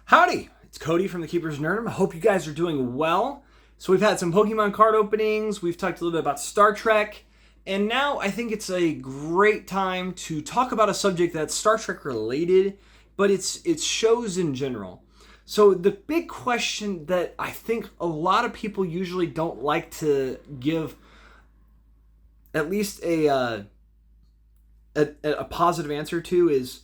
Howdy, it's Cody from the Keeper's Nerdum. I hope you guys are doing well. So we've had some Pokemon card openings, we've talked a little bit about Star Trek, and now I think it's a great time to talk about a subject that's Star Trek related, but it's shows in general. So the big question that I think a lot of people usually don't like to give at least a positive answer to is,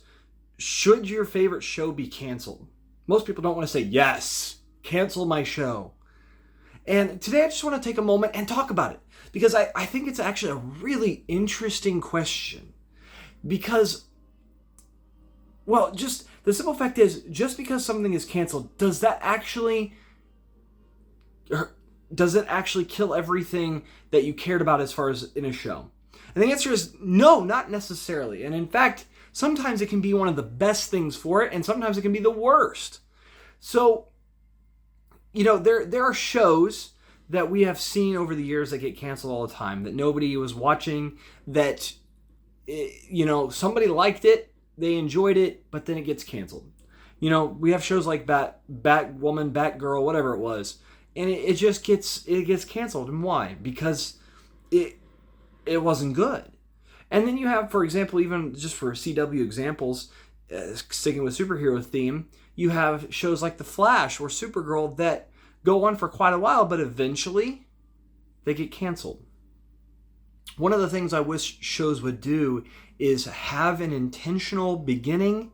should your favorite show be canceled? Most people don't want to say, yes, cancel my show. And today I just want to take a moment and talk about it. Because I think it's actually a really interesting question. Because, well, just the simple fact is, just because something is canceled, does it actually kill everything that you cared about as far as in a show? And the answer is no, not necessarily. And in fact, sometimes it can be one of the best things for it, and sometimes it can be the worst. So, there are shows that we have seen over the years that get canceled all the time, that nobody was watching, that, somebody liked it, they enjoyed it, but then it gets canceled. We have shows like Batwoman, Batgirl, whatever it was, and it just gets canceled. And why? Because it wasn't good. And then you have, for example, even just for CW examples, sticking with superhero theme, you have shows like The Flash or Supergirl that go on for quite a while, but eventually they get canceled. One of the things I wish shows would do is have an intentional beginning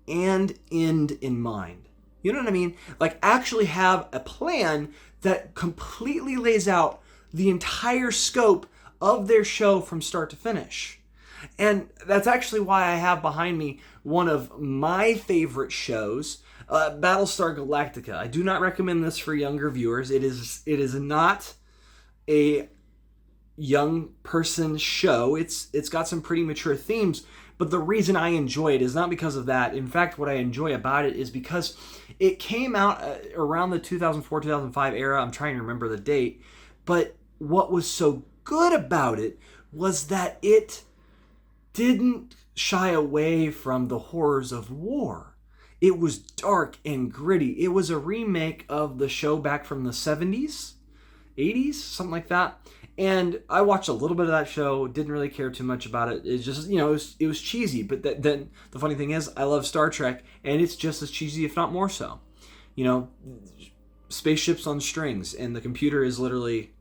and end in mind. You know what I mean? Like actually have a plan that completely lays out the entire scope of their show from start to finish. And that's actually why I have behind me one of my favorite shows, Battlestar Galactica. I do not recommend this for younger viewers. It is not a young person show. It's got some pretty mature themes, but the reason I enjoy it is not because of that. In fact, what I enjoy about it is because it came out around the 2004-2005 era. I'm trying to remember the date, but what was so good about it was that it didn't shy away from the horrors of war. It was dark and gritty. It was a remake of the show back from the 70s, 80s, something like that. And I watched a little bit of that show, didn't really care too much about it. It's just, it was cheesy. But then the funny thing is, I love Star Trek, and it's just as cheesy, if not more so. Spaceships on strings, and the computer is literally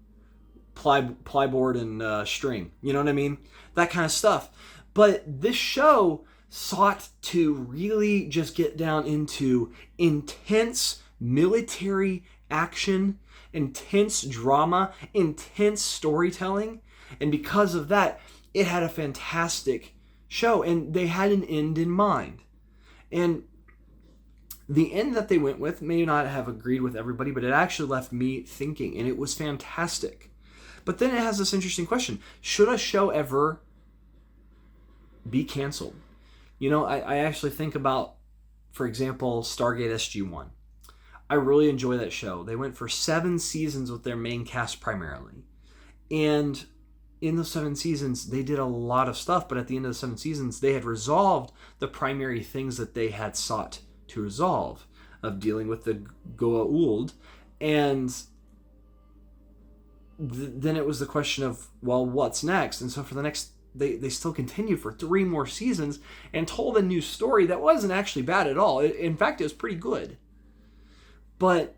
plyboard and string. You know what I mean? That kind of stuff. But this show sought to really just get down into intense military action, intense drama, intense storytelling. And because of that, it had a fantastic show. And they had an end in mind. And the end that they went with may not have agreed with everybody, but it actually left me thinking. And it was fantastic. But then it has this interesting question. Should a show ever be canceled? I actually think about, for example, Stargate SG-1. I really enjoy that show. They went for 7 seasons with their main cast primarily. And in those 7 seasons, they did a lot of stuff, but at the end of the 7 seasons, they had resolved the primary things that they had sought to resolve, of dealing with the Goa'uld. And then it was the question of, well, what's next? And so for the next, they still continued for 3 more seasons and told a new story that wasn't actually bad at all. In fact, it was pretty good. But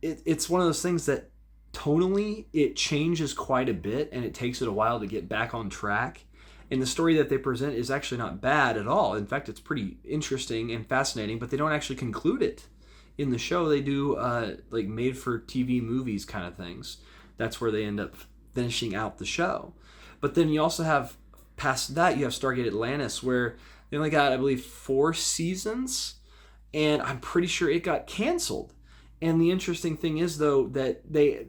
it's one of those things that tonally it changes quite a bit, and it takes it a while to get back on track. And the story that they present is actually not bad at all. In fact, it's pretty interesting and fascinating, but they don't actually conclude it in the show. They do like made-for-TV movies kind of things. That's where they end up finishing out the show. But then you also have, past that, you have Stargate Atlantis, where they only got, I believe, 4 seasons, and I'm pretty sure it got canceled. And the interesting thing is, though, that they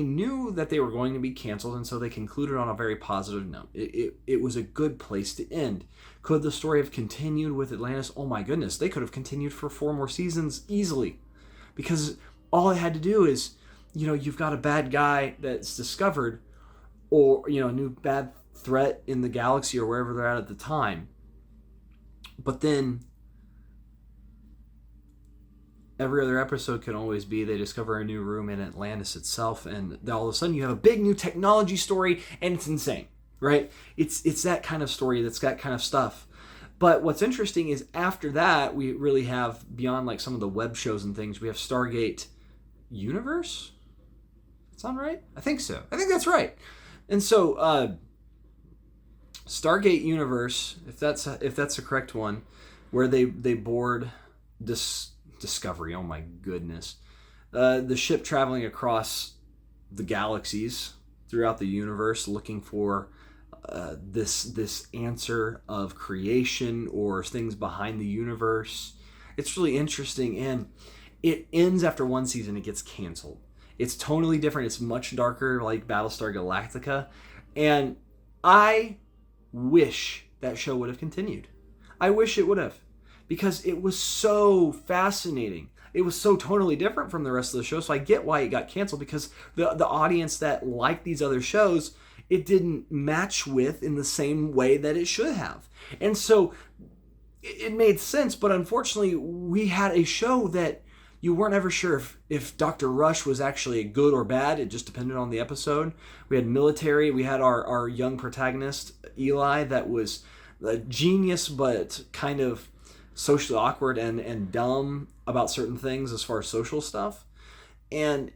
knew that they were going to be canceled, and so they concluded on a very positive note. It was a good place to end. Could the story have continued with Atlantis? Oh my goodness, they could have continued for 4 more seasons easily. Because all it had to do is, you've got a bad guy that's discovered, or, a new bad threat in the galaxy or wherever they're at the time. But then every other episode can always be they discover a new room in Atlantis itself, and all of a sudden you have a big new technology story, and it's insane, right? It's that kind of story, that's that kind of stuff. But what's interesting is after that, we really have, beyond like some of the web shows and things, we have Stargate Universe? That sound right? I think so. I think that's right. And so Stargate Universe, if that's the correct one, where they board Discovery. Oh my goodness. The ship traveling across the galaxies throughout the universe looking for this answer of creation or things behind the universe. It's really interesting, and it ends after one season. It gets canceled. It's totally different. It's much darker, like Battlestar Galactica, and I wish that show would have continued. I wish it would have, because it was so fascinating. It was so totally different from the rest of the show, so I get why it got canceled, because the audience that liked these other shows, it didn't match with in the same way that it should have. And so it made sense, but unfortunately we had a show that you weren't ever sure if Dr. Rush was actually good or bad. It just depended on the episode. We had military. We had our young protagonist, Eli, that was a genius but kind of socially awkward and dumb about certain things as far as social stuff. And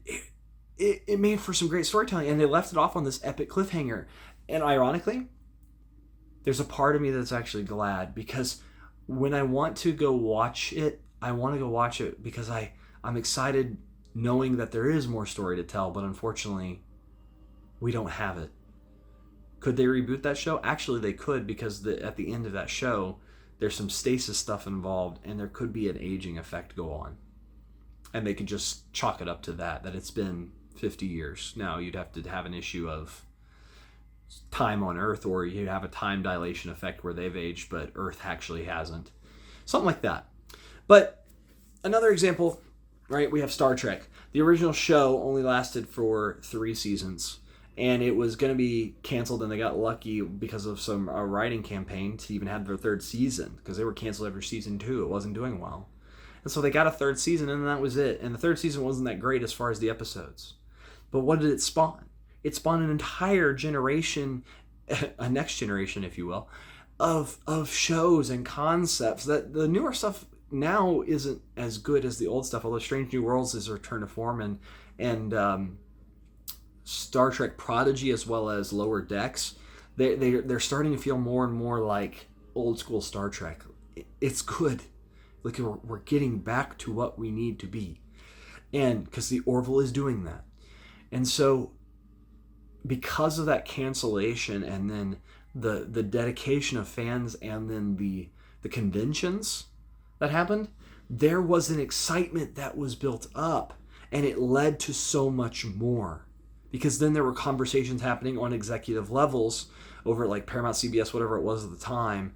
it made for some great storytelling, and they left it off on this epic cliffhanger. And ironically, there's a part of me that's actually glad, because when I want to go watch it, I want to go watch it because I'm excited knowing that there is more story to tell, but unfortunately, we don't have it. Could they reboot that show? Actually, they could, because at the end of that show, there's some stasis stuff involved, and there could be an aging effect go on. And they could just chalk it up to that it's been 50 years. Now, you'd have to have an issue of time on Earth, or you'd have a time dilation effect where they've aged, but Earth actually hasn't. Something like that. But another example, right, we have Star Trek. The original show only lasted for 3 seasons, and it was going to be canceled, and they got lucky because of some writing campaign to even have their 3rd season, because they were canceled every season too. It wasn't doing well. And so they got a 3rd season, and that was it. And the 3rd season wasn't that great as far as the episodes. But what did it spawn? It spawned an entire generation, a next generation, if you will, of shows and concepts that the newer stuff now isn't as good as the old stuff. Although Strange New Worlds is a return to form, and Star Trek Prodigy, as well as Lower Decks, they're starting to feel more and more like old school Star Trek. It's good. Like, we're getting back to what we need to be, and because the Orville is doing that. And so because of that cancellation, and then the dedication of fans, and then the conventions that happened, there was an excitement that was built up, and it led to so much more. Because then there were conversations happening on executive levels over at like Paramount, CBS, whatever it was at the time,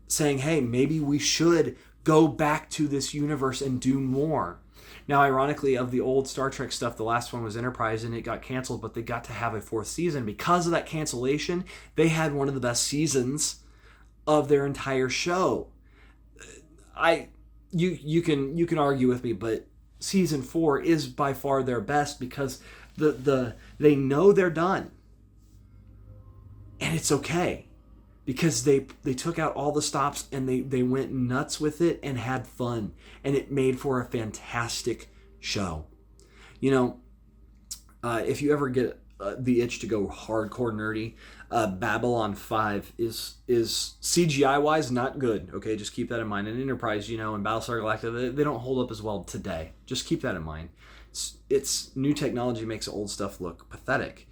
saying, hey, maybe we should go back to this universe and do more. Now, ironically, of the old Star Trek stuff, the last one was Enterprise, and it got canceled, but they got to have a 4th season. Because of that cancellation, they had one of the best seasons of their entire show. You can argue with me, but season 4 is by far their best, because they know they're done, and it's okay, because they took out all the stops, and they went nuts with it and had fun, and it made for a fantastic show. You know, if you ever get the itch to go hardcore nerdy, Babylon 5 is CGI wise not good. Okay, just keep that in mind. And Enterprise, and Battlestar Galactica, they don't hold up as well today. Just keep that in mind. It's new technology makes old stuff look pathetic,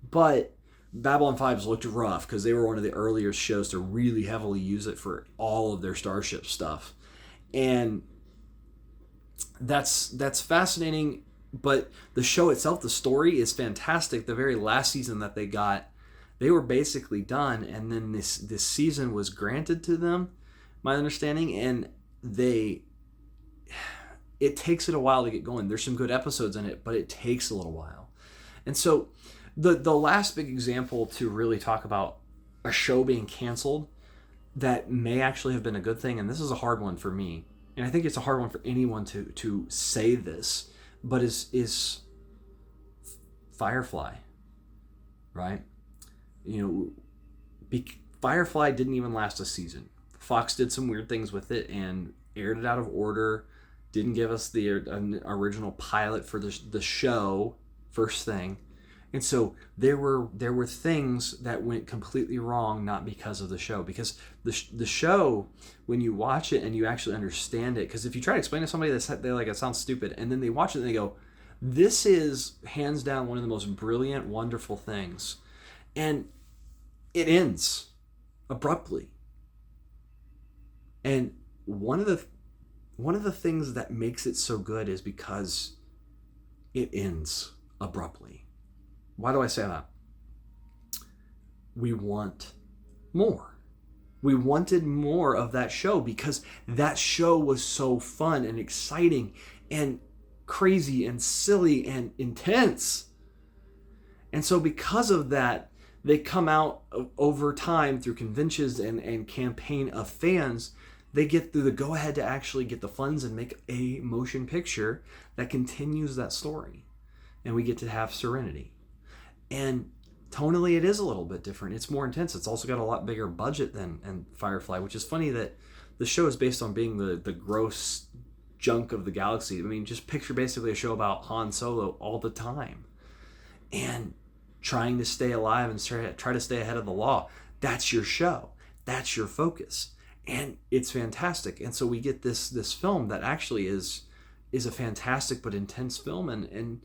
but Babylon 5's looked rough because they were one of the earlier shows to really heavily use it for all of their Starship stuff, and that's fascinating. But the show itself, the story is fantastic. The very last season that they got, they were basically done, and then this season was granted to them, my understanding, and it takes it a while to get going. There's some good episodes in it, but it takes a little while. And so the last big example to really talk about a show being canceled that may actually have been a good thing, and this is a hard one for me, and I think it's a hard one for anyone to say this, but is Firefly, right? Firefly didn't even last a season. Fox did some weird things with it and aired it out of order, didn't give us the original pilot for the show, first thing. And so there were things that went completely wrong, not because of the show. Because the show, when you watch it and you actually understand it, because if you try to explain to somebody they're like, it sounds stupid, and then they watch it and they go, this is hands down one of the most brilliant, wonderful things. And it ends abruptly. And one of the things that makes it so good is because it ends abruptly. Why do I say that? We want more. We wanted more of that show because that show was so fun and exciting and crazy and silly and intense. And so because of that, they come out over time through conventions and campaign of fans. They get through the go-ahead to actually get the funds and make a motion picture that continues that story. And we get to have Serenity. And tonally, it is a little bit different. It's more intense. It's also got a lot bigger budget than Firefly, which is funny that the show is based on being the gross junk of the galaxy. I mean, just picture basically a show about Han Solo all the time. And trying to stay alive and try to stay ahead of the law. That's your show. That's your focus. And it's fantastic. And so we get this film that actually is a fantastic but intense film and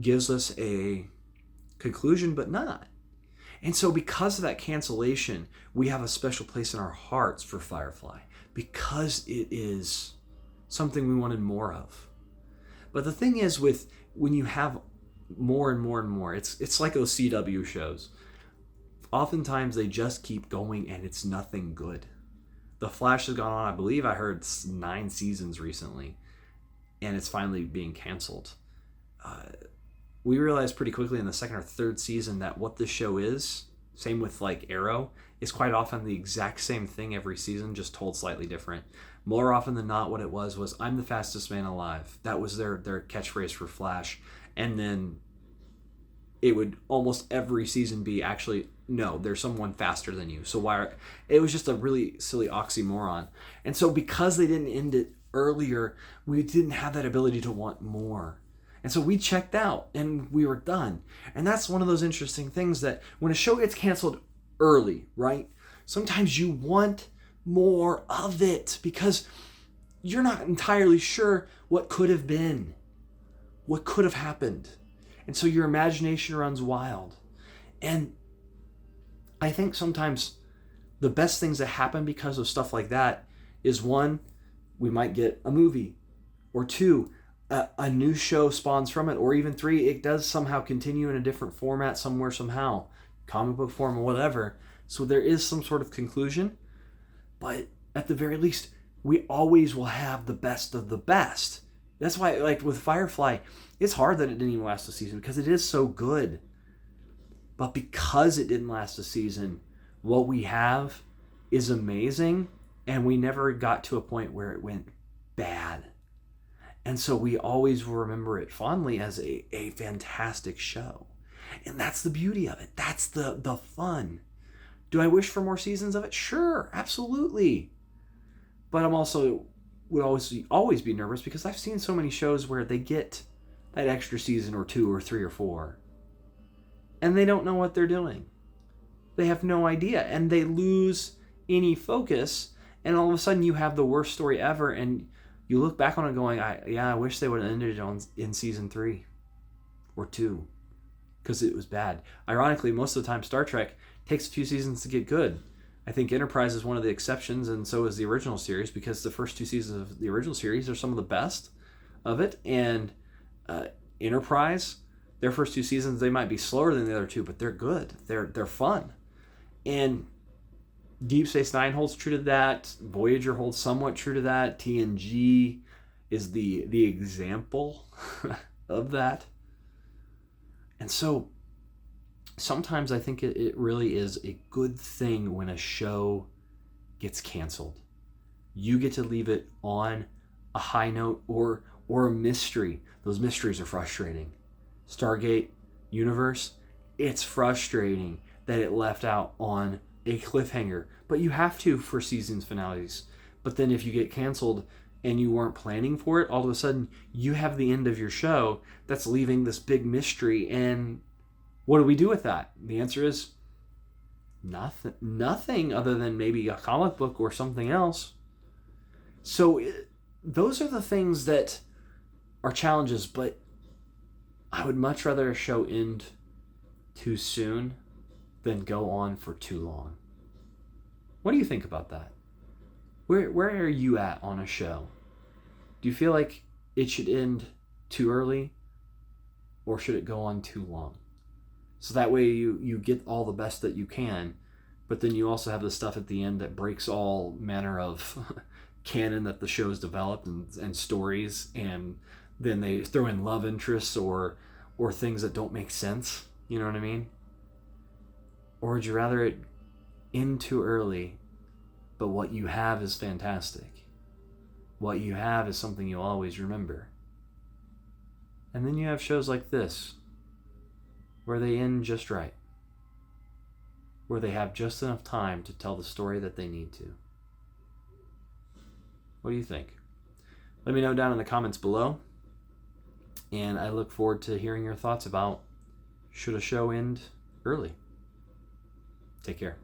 gives us a conclusion, but not. And so because of that cancellation, we have a special place in our hearts for Firefly because it is something we wanted more of. But the thing is, when you have more and more and more, it's like those CW shows. Oftentimes they just keep going and it's nothing good. The Flash has gone on, I believe I heard 9 seasons recently, and it's finally being canceled. We realized pretty quickly in the 2nd or 3rd season that what this show is, same with like Arrow, is quite often the exact same thing every season, just told slightly different. More often than not, what it was I'm the fastest man alive. That was their catchphrase for Flash. And then it would almost every season be actually, no, there's someone faster than you. So it was just a really silly oxymoron. And so because they didn't end it earlier, we didn't have that ability to want more. And so we checked out and we were done. And that's one of those interesting things that when a show gets canceled early, right? Sometimes you want more of it because you're not entirely sure what could have been, what could have happened. And so your imagination runs wild. And I think sometimes the best things that happen because of stuff like that is 1, we might get a movie, or 2, a new show spawns from it, or even 3, it does somehow continue in a different format somewhere, somehow, comic book form or whatever. So there is some sort of conclusion, but at the very least, we always will have the best of the best. That's why, like with Firefly, it's hard that it didn't even last a season because it is so good. But because it didn't last a season, what we have is amazing, and we never got to a point where it went bad. And so we always will remember it fondly as a fantastic show. And that's the beauty of it. That's the fun. Do I wish for more seasons of it? Sure, absolutely. But I'm also would always be nervous because I've seen so many shows where they get that extra season or 2 or 3 or 4. And they don't know what they're doing. They have no idea. And they lose any focus. And all of a sudden you have the worst story ever. And you look back on it going, I wish they would have ended it in season 3 or 2 because it was bad. Ironically, most of the time Star Trek takes a few seasons to get good. I think Enterprise is one of the exceptions, and so is the original series, because the first 2 seasons of the original series are some of the best of it. And Enterprise, their first 2 seasons, they might be slower than the other 2, but they're good. They're fun. And Deep Space Nine holds true to that. Voyager holds somewhat true to that. TNG is the example of that. And so sometimes I think it really is a good thing when a show gets canceled. You get to leave it on a high note or a mystery. Those mysteries are frustrating. Stargate Universe, it's frustrating that it left out on a cliffhanger, but you have to for seasons finales. But then if you get canceled and you weren't planning for it, all of a sudden you have the end of your show that's leaving this big mystery. And what do we do with that? The answer is nothing other than maybe a comic book or something else. So those are the things that are challenges, but I would much rather a show end too soon than go on for too long. What do you think about that? Where are you at on a show? Do you feel like it should end too early, or should it go on too long? So that way you get all the best that you can, but then you also have the stuff at the end that breaks all manner of canon that the show's developed and stories, and then they throw in love interests or things that don't make sense. You know what I mean? Or would you rather it end too early, but what you have is fantastic? What you have is something you'll always remember. And then you have shows like this, where they end just right, where they have just enough time to tell the story that they need to. What do you think? Let me know down in the comments below, and I look forward to hearing your thoughts about, should a show end early? Take care.